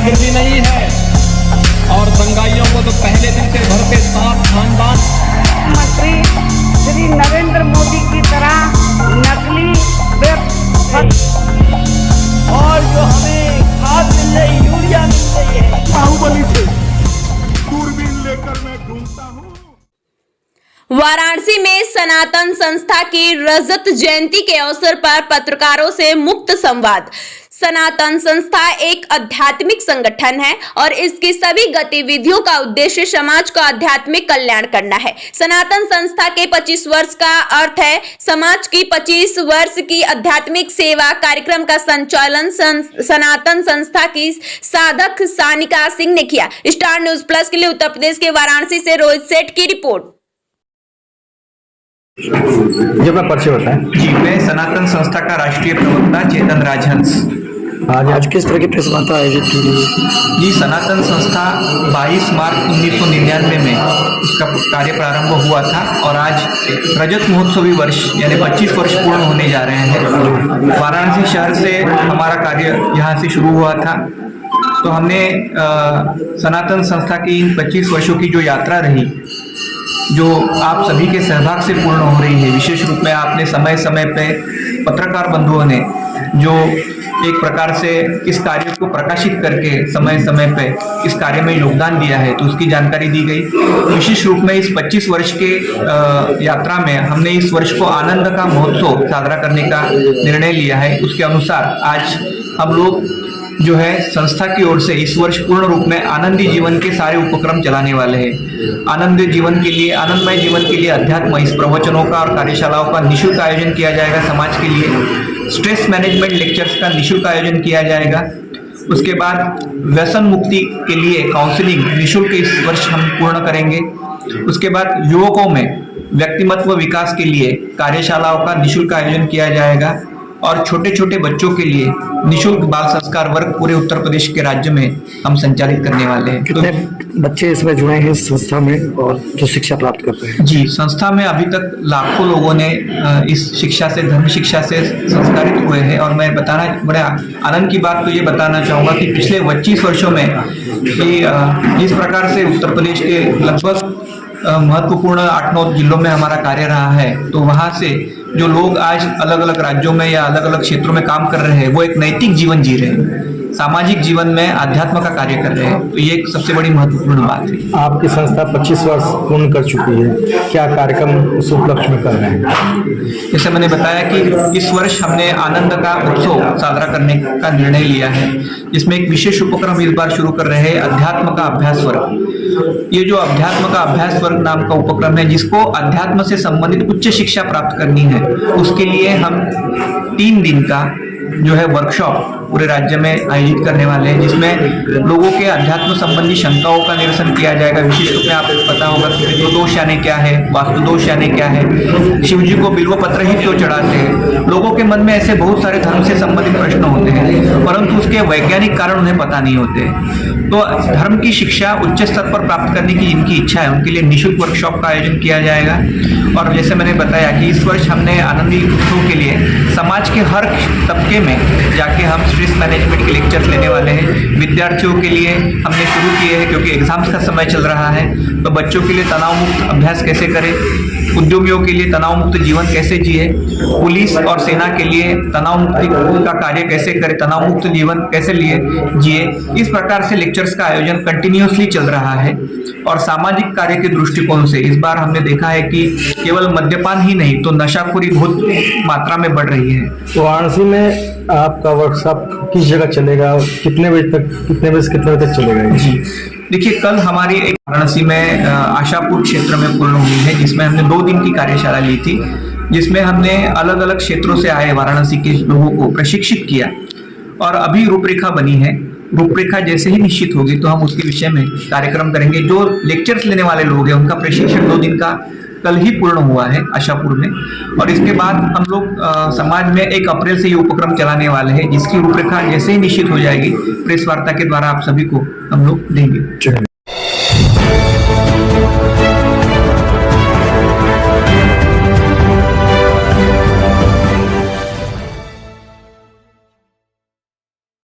प्रकृति नहीं है। और दंगाइयों को तो पहले दिन से भरते साथ खानदान। मंत्री श्री नरेंद्र मोदी की तरह नकली और जो हमें खाद मिल रही, यूरिया मिल रही है, बाहुबली थे, दूरबीन लेकर मैं घूमता हूँ। वाराणसी में सनातन संस्था की रजत जयंती के अवसर पर पत्रकारों से मुक्त संवाद। सनातन संस्था एक आध्यात्मिक संगठन है और इसकी सभी गतिविधियों का उद्देश्य समाज का आध्यात्मिक कल्याण करना है। सनातन संस्था के 25 वर्ष का अर्थ है समाज की 25 वर्ष की आध्यात्मिक सेवा। कार्यक्रम का संचालन सनातन संस्था की साधक सानिका सिंह ने किया। स्टार न्यूज प्लस के लिए उत्तर प्रदेश के वाराणसी से रोहित सेठ की रिपोर्ट। जी अपना परिचय बताएं। जी, मैं सनातन संस्था का राष्ट्रीय प्रवक्ता चेतन राजहंस। आज किस तरह की प्रेस वार्ता आयोजित की गई? जी, सनातन संस्था 22 मार्च 1999 में इसका कार्य प्रारंभ हुआ था और आज रजत महोत्सवी वर्ष यानी 25 वर्ष पूर्ण होने जा रहे हैं। वाराणसी शहर से हमारा कार्य यहाँ से शुरू हुआ था। तो हमने सनातन संस्था की इन 25 वर्षों की जो यात्रा रही, जो आप सभी के सहभाग से पूर्ण हो रही है। विशेष रूप में आपने समय समय पे पत्रकार बंधुओं ने जो एक प्रकार से इस कार्य को प्रकाशित करके समय समय पे इस कार्य में योगदान दिया है, तो उसकी जानकारी दी गई। विशेष रूप में इस 25 वर्ष के यात्रा में हमने इस वर्ष को आनंद का महोत्सव साजरा करने का निर्णय लिया है। उसके अनुसार आज हम लोग जो है संस्था की ओर से इस वर्ष पूर्ण रूप में आनंदी जीवन के सारे उपक्रम चलाने वाले हैं। आनंद जीवन के लिए, आनंदमय जीवन के लिए अध्यात्म इस प्रवचनों का और कार्यशालाओं का निःशुल्क आयोजन किया जाएगा। समाज के लिए स्ट्रेस मैनेजमेंट लेक्चर्स का निःशुल्क आयोजन किया जाएगा। उसके बाद व्यसन मुक्ति के लिए काउंसलिंग निःशुल्क इस वर्ष हम पूर्ण करेंगे। उसके बाद युवकों में व्यक्तिमत्व विकास के लिए कार्यशालाओं का निःशुल्क आयोजन किया जाएगा और छोटे छोटे बच्चों के लिए निःशुल्क बाल संस्कार वर्ग पूरे उत्तर प्रदेश के राज्य में हम संचालित करने वाले हैं। कितने बच्चे इसमें जुड़े हैं इस संस्था में और जो शिक्षा प्राप्त करते हैं? जी, संस्था में अभी तक लाखों लोगों ने इस शिक्षा से, धर्म शिक्षा से संस्कारित हुए हैं। और मैं बताना, बड़े आनंद की बात तो ये बताना चाहूँगा कि पिछले 25 वर्षों में जिस प्रकार से उत्तर प्रदेश के लगभग महत्वपूर्ण 8-9 जिलों में हमारा कार्य रहा है, तो वहाँ से जो लोग आज अलग अलग राज्यों में या अलग अलग क्षेत्रों में काम कर रहे हैं, वो एक नैतिक जीवन जी रहे हैं, सामाजिक जीवन में अध्यात्म का कार्य कर रहे हैं। तो ये एक सबसे बड़ी महत्वपूर्ण बात है। आपकी संस्था 25 वर्ष पूर्ण कर चुकी है, क्या कार्यक्रम उस उपलक्ष्य में कर रहे हैं? जैसे मैंने बताया कि इस वर्ष हमने आनंद का उत्सव साजरा करने का निर्णय लिया है, जिसमें एक विशेष उपक्रम इस बार शुरू कर रहे हैं, अध्यात्म का अभ्यास वर्ग। ये जो अध्यात्म का अभ्यास वर्ग नाम का उपक्रम है, जिसको अध्यात्म से संबंधित उच्च शिक्षा प्राप्त करनी है, उसके लिए हम 3 दिन का जो है वर्कशॉप पूरे राज्य में आयोजित करने वाले हैं, जिसमें लोगों के अध्यात्म संबंधी शंकाओं का निरसन किया जाएगा। विशेष रूप में आपको पता होगा कि पितृदोष यानी क्या है, वास्तुदोष यानी क्या है, शिव जी को बिल्व पत्र ही क्यों चढ़ाते हैं। लोगों के मन में ऐसे बहुत सारे धर्म से संबंधित प्रश्न होते हैं, परंतु उसके वैज्ञानिक कारण उन्हें पता नहीं होते। तो धर्म की शिक्षा उच्च स्तर पर प्राप्त करने की जिनकी इच्छा है, उनके लिए निःशुल्क वर्कशॉप का आयोजन किया जाएगा। और जैसे मैंने बताया कि इस वर्ष हमने आनंदी उत्सव के लिए समाज के हर तबके में जाके हम स्ट्रेस मैनेजमेंट के लेक्चर्स लेने वाले हैं। विद्यार्थियों के लिए हमने शुरू किए हैं, क्योंकि एग्जाम्स का समय चल रहा है, तो बच्चों के लिए तनाव मुक्त अभ्यास कैसे करें, उद्योगियों के लिए तनाव मुक्त जीवन कैसे जिए, पुलिस और सेना के लिए तनाव मुक्ति का कार्य कैसे करें, तनाव मुक्त जीवन कैसे जिए। इस प्रकार से लेक्चर्स का आयोजन कंटिन्यूअसली चल रहा है। और सामाजिक कार्य के दृष्टिकोण से इस बार हमने देखा है कि केवल मद्यपान ही नहीं, तो नशाखोरी बहुत मात्रा में बढ़ रही है। वाराणसी में आपका वर्कशॉप किस जगह चलेगा, कितने बजे से कितने बजे तक चलेगा? जी, देखिए, कल हमारी एक वाराणसी में आशापुर क्षेत्र में पूर्ण हुई है, जिसमें हमने 2 दिन की कार्यशाला ली थी, जिसमें हमने अलग अलग क्षेत्रों से आए वाराणसी के लोगों को प्रशिक्षित किया। और अभी रूपरेखा बनी है। रूपरेखा जैसे ही निश्चित होगी तो हम उसके विषय में कार्यक्रम करेंगे। जो लेक्चर्स लेने वाले लोग हैं, उनका प्रशिक्षण 2 दिन का कल ही पूर्ण हुआ है आशापुर में। और इसके बाद हम लोग समाज में 1 अप्रैल से ये उपक्रम चलाने वाले हैं, जिसकी रूपरेखा जैसे ही निश्चित हो जाएगी प्रेस वार्ता के द्वारा आप सभी को हम लोग देंगे।